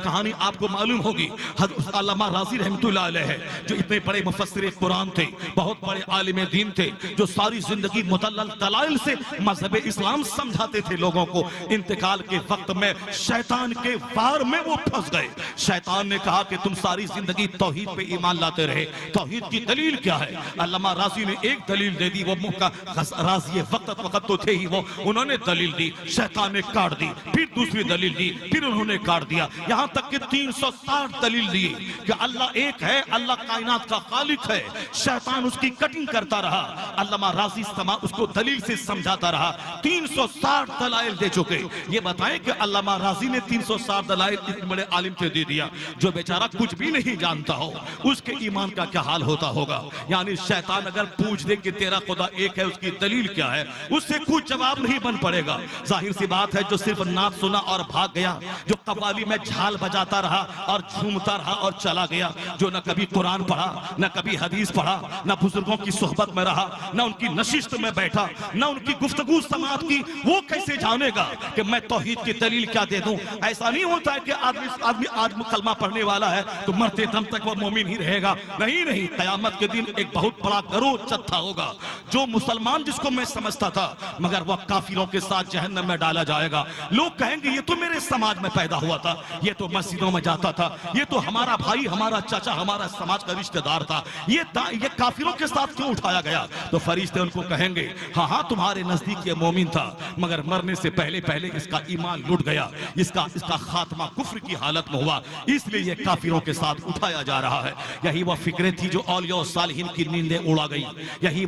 کہانی آپ کو معلوم ہوگی، حضرت علامہ راضی رحمۃ اللہ علیہ ہے جو اتنے بڑے مفسر قرآن تھے، بہت بڑے عالم دین تھے، جو ساری زندگی مدلل دلائل سے مذہب اسلام سمجھاتے تھے لوگوں کو۔ انتقال کے وقت میں شیطان کے وار میں وہ پھنس گئے۔ شیطان نے کہا کہ تم ساری زندگی توحید پہ ایمان لاتے رہے، توحید کی دلیل کیا ہے؟ علامہ راضی نے ایک دلیل دے دی، وہ راضی وقت تو تھے ہی، وہ انہوں نے دلیل دی، شیطان نے کاٹ دی، پھر دوسری دلیل دی، پھر انہوں نے کاٹ دیا، یہاں تک کہ 360 دلیل دی کہ اللہ ایک ہے، اللہ کائنات کا خالق ہے۔ شیطان اس کی کٹنگ کرتا رہا، علامہ راضی اس کو دلیل سے سمجھاتا رہا، 360 دلائل دے چکے۔ یہ بتائیں کہ علامہ راضی نے 360 دلائل اتنے بڑے عالم سے دے دیا، جو بیچارہ کچھ بھی نہیں جانتا ہو، اس کے ایمان کا کیا حال ہوتا ہوگا؟ یعنی شیطان اگر پوچھ دے کہ تیرا خدا ایک ہے، اس کی دلیل کیا ہے، اس سے کچھ جواب نہیں بن پڑے گا۔ ظاہر سی بات ہے، جو صرف نعت سنا اور بھاگ گیا، جو قوالی میں جھال بجاتا رہا اور جھومتا رہا اور چلا گیا، جو نہ کبھی قرآن پڑھا، نہ کبھی حدیث پڑھا، نہ بزرگوں کی صحبت میں رہا، نہ ان کی نشست میں بیٹھا، نہ ان کی گفتگو سماعت کی، وہ کیسے جانے گا کہ میں توحید کی دلیل کیا دے دوں؟ ایسا نہیں ہوتا ہے کہ آدمی آج کلمہ پڑھنے والا ہے تو مرتے دم تک وہ مومن ہی رہے گا۔ نہیں، قیامت کے دن ایک بہت بڑا گروہ جتھا ہوگا، جو مسلمان جس کو میں سمجھتا تھا، مگر وہ کافروں کے ساتھ جہنم میں ڈالا جائے گا۔ لوگ کہیں گے یہ تو میرے سماج میں پیدا ہوا تھا، یہ تو مسجدوں میں جاتا تھا، یہ تو ہمارا بھائی، ہمارا چچا، ہمارا سماج کا رشتہ دار تھا، یہ کافروں کے ساتھ کیوں اٹھایا گیا؟ تو فرشتے ان کو کہیں گے ہاں تمہارے نزدیک یہ مومن تھا، مگر مرنے سے پہلے اس کا ایمان لٹ گیا، اس کا خاتمہ کفر کی حالت میں ہوا، اس لیے یہ کافروں کے ساتھ اٹھایا جا رہا ہے۔ یہی وہ فکریں تھی جو اولیاء و صالحین کی نیندیں اڑا گئی، یہی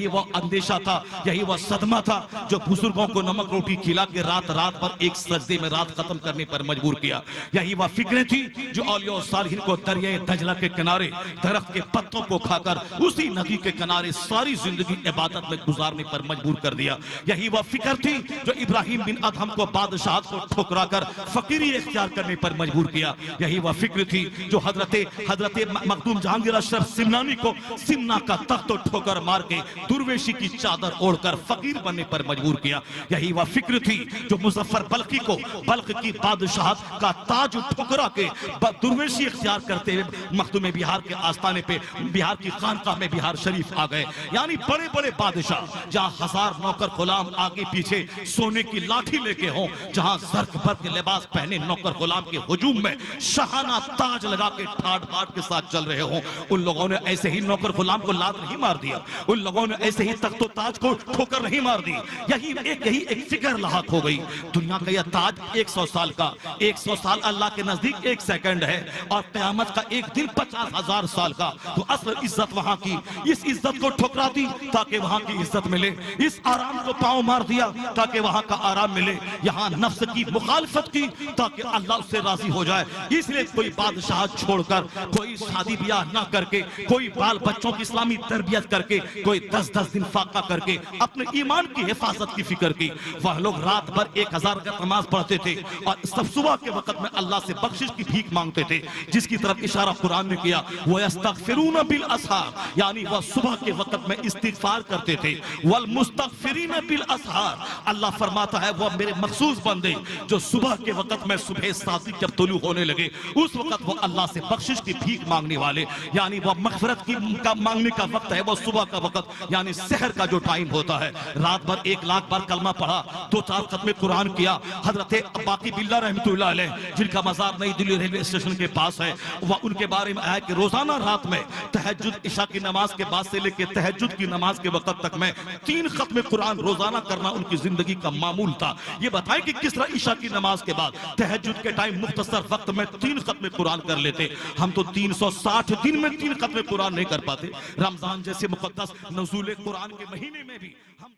وہ اندیشہ تھا، یہی وہ صدمہ تھا جو بزرگوں کو نمک روٹی کھلا کے رات پر ایک سجدے میں رات ختم کرنے پر مجبور کیا۔ یہی وہ فکریں تھی جو اولیاء و صالحین کو دریائے دجلہ کے کنارے درخت کے پتوں کو کھا کر اسی ندی کے کنارے ساری زندگی عبادت میں گزارنے پر مجبور کر دیا۔ یہی وہ فکر تھی جو ابراہیم بن ادہم کو بادشاہت کو ٹھکرا کر فقیری اختیار کرنے پر مجبور کیا۔ یہی وہ فکر تھی جو حضرت مخدوم جہانگیر اشرف سمنانی کو سمنا کا تخت ٹھوکر مار کے درویشی کی چادر اوڑھ کر فقیر بننے پر مجبور کیا۔ یہی وہ فکر تھی جو مظفر بلخی کو بلخ کی بادشاہت کا تاج ٹھکرا کے درویشی اختیار کرتے ہوئے مخدوم بہار کے آستانے پہ بہار کی خانقاہ میں بہار شریف آ گئے۔ یعنی بڑے بڑے بادشاہ جہاں 1000 نوکر غلام آگے پیچھے سونے کی لاٹھی لے کے ہوں، جہاں زرق برق لباس پہنے نوکر غلام کے ہجوم میں شاہانہ تاج لگا کے ٹھاٹ بھاٹ کے ساتھ چل رہے ہوں، ان لوگوں نے ایسے ہی نوکر غلام کو لات نہیں مار دیا، ان لوگوں نے ایسے ہی تخت و تاج کو ٹھوکر نہیں مار دی۔ یہی ایک فکر لاحق ہو گئی۔ دنیا کا یہ تاج 100 سال کا، 100 سال اللہ کے نزدیک 1 سیکنڈ ہے، اور قیامت کا ایک دن 50,000 سال کا۔ تو اصل عزت وہاں کی، اس عزت کو ٹھکرا دی تاکہ وہاں کی عزت ملے، اس آرام کو پاؤں مار دیا تاکہ وہاں کا آرام ملے، یہاں نفس کی مخالفت کی تاکہ اللہ اس سے راضی ہو جائے۔ اس لیے کوئی بادشاہ چھوڑ کر، کوئی شادی بیاہ نہ کر کے، کوئی بال بچوں کی اسلامی تربیت کر کے، کوئی 10 دن فاقہ کر کے اپنے ایمان کی حفاظت کی فکر کی۔ وہ لوگ رات بھر 1000 کا نماز پڑھتے تھے اور صبح کے وقت میں اللہ سے بخشش کی بھیک مانگتے تھے، جس کی طرف اشارہ قرآن نے کیا، وَيَسْتَغْفِرُونَ بِالْأَسْحَارِ، یعنی وہ صبح کے وقت میں استغفار کرتے تھے، وَالْمُسْتَغْفِرِينَ بِالْأَسْحَارِ، اللہ فرماتا ہے وہ میرے مخصوص بندے جو صبح کے وقت میں صبح صادق جب طلوع ہونے لگے اس وقت وہ اللہ سے بخشش کی بھیک مانگنے والے، یعنی وہ مغفرت کی مانگنے کا وقت ہے، وہ صبح کا وقت یعنی سحر کا جو ٹائم ہوتا ہے۔ رات بھر 1 لاکھ بار کلمہ پڑھا، 2-4 ختم قرآن کیا۔ حضرت باقی باللہ رحمۃ اللہ علیہ جن کا مزار نئی دلی ریلوے اسٹیشن کے پاس ہے، وہ ان کے بارے میں آیا کہ روزانہ رات میں تہجد عشاء کی نماز کے بعد سے لے کے تہجد کی نماز کے وقت تک میں 3 ختم قرآن روزانہ کرنا ان کی زندگی کا معمول تھا۔ یہ بتائیں کہ کس طرح عشاء کی نماز کے بعد تہجد کے ٹائم مختصر وقت میں 3 ختم قرآن کر لیتے۔ ہم تو 360 دن میں 3 ختم قرآن نہیں کر پاتے۔ رمضان جیسے مقدس نزول قرآن کے مہینے میں بھی ہم